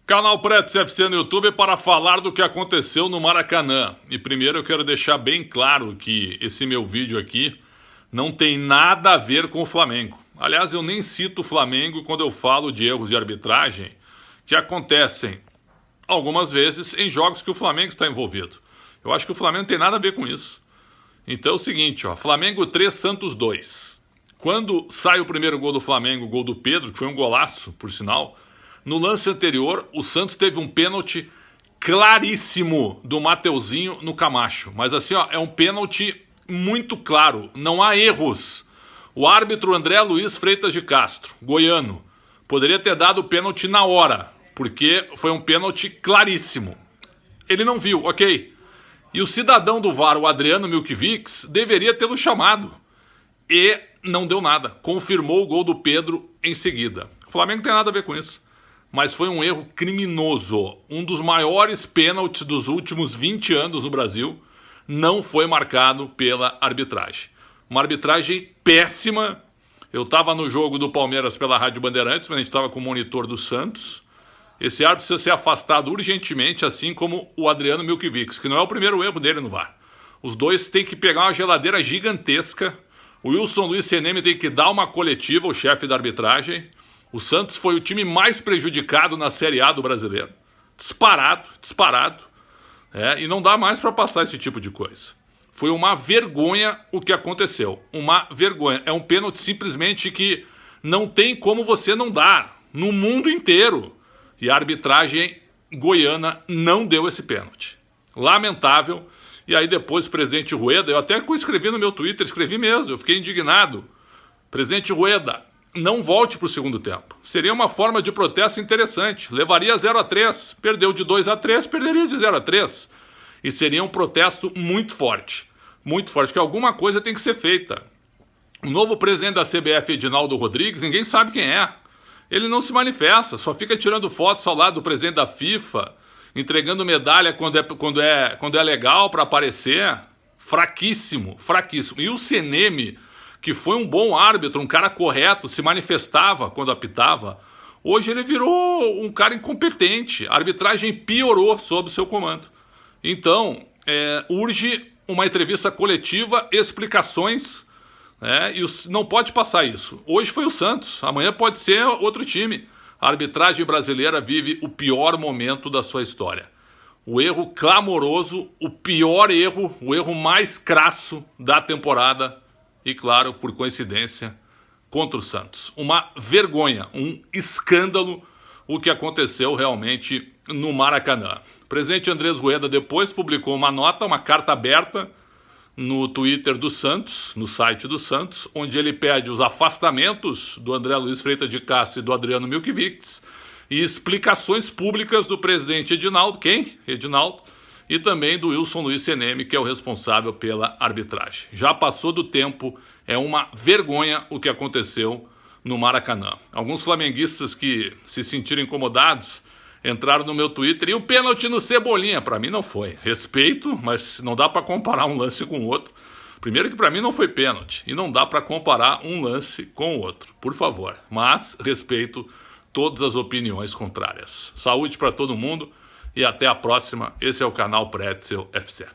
Canal Pretzel FC no YouTube para falar do que aconteceu no Maracanã. E primeiro eu quero deixar bem claro que esse meu vídeo aqui não tem nada a ver com o Flamengo. Aliás, eu nem cito o Flamengo quando eu falo de erros de arbitragem que acontecem algumas vezes em jogos que o Flamengo está envolvido. Eu acho que o Flamengo não tem nada a ver com isso. Então é o seguinte, Flamengo 3, Santos 2. Quando sai o primeiro gol do Flamengo, o gol do Pedro, que foi um golaço, por sinal, no lance anterior, o Santos teve um pênalti claríssimo do Mateuzinho no Camacho. Mas assim, é um pênalti muito claro, não há erros. O árbitro André Luiz Freitas de Castro, goiano, poderia ter dado o pênalti na hora, porque foi um pênalti claríssimo. Ele não viu, ok. E o cidadão do VAR, o Adriano Milkvics, deveria tê-lo chamado. E não deu nada. Confirmou o gol do Pedro em seguida. O Flamengo não tem nada a ver com isso. Mas foi um erro criminoso. Um dos maiores pênaltis dos últimos 20 anos no Brasil não foi marcado pela arbitragem. Uma arbitragem péssima. Eu estava no jogo do Palmeiras pela Rádio Bandeirantes, mas a gente estava com o monitor do Santos. Esse árbitro precisa ser afastado urgentemente, assim como o Adriano Milkvics, que não é o primeiro erro dele no VAR. Os dois têm que pegar uma geladeira gigantesca. O Wilson Luiz Seneme tem que dar uma coletiva, o chefe da arbitragem. O Santos foi o time mais prejudicado na Série A do brasileiro. Disparado. E não dá mais para passar esse tipo de coisa. Foi uma vergonha o que aconteceu. Uma vergonha. É um pênalti simplesmente que não tem como você não dar. No mundo inteiro. E a arbitragem goiana não deu esse pênalti. Lamentável. E aí depois o presidente Rueda, eu até escrevi no meu Twitter, escrevi mesmo, eu fiquei indignado. Presidente Rueda, não volte para o segundo tempo. Seria uma forma de protesto interessante. Levaria 0-3, perdeu de 2-3, perderia de 0-3. E seria um protesto muito forte, que alguma coisa tem que ser feita. O novo presidente da CBF, Edinaldo Rodrigues, ninguém sabe quem é. Ele não se manifesta, só fica tirando fotos ao lado do presidente da FIFA, entregando medalha quando é legal para aparecer. Fraquíssimo. E o Seneme, que foi um bom árbitro, um cara correto, se manifestava quando apitava, hoje ele virou um cara incompetente. A arbitragem piorou sob seu comando. Então, urge uma entrevista coletiva, explicações, e não pode passar isso. Hoje foi o Santos, amanhã pode ser outro time. A arbitragem brasileira vive o pior momento da sua história. O erro clamoroso, o pior erro, o erro mais crasso da temporada. E claro, por coincidência, contra o Santos. Uma vergonha, um escândalo o que aconteceu realmente no Maracanã. O presidente Andrés Rueda depois publicou uma nota, uma carta aberta no Twitter do Santos, no site do Santos, onde ele pede os afastamentos do André Luiz Freitas de Castro e do Adriano Milkvics e explicações públicas do presidente Edinaldo, Edinaldo, e também do Wilson Luiz Seneme, que é o responsável pela arbitragem. Já passou do tempo, é uma vergonha o que aconteceu no Maracanã. Alguns flamenguistas que se sentiram incomodados entraram no meu Twitter e o pênalti no Cebolinha, para mim não foi. Respeito, mas não dá para comparar um lance com o outro. Primeiro que para mim não foi pênalti e não dá para comparar um lance com o outro, por favor. Mas respeito todas as opiniões contrárias. Saúde para todo mundo e até a próxima. Esse é o canal Pretzel FC.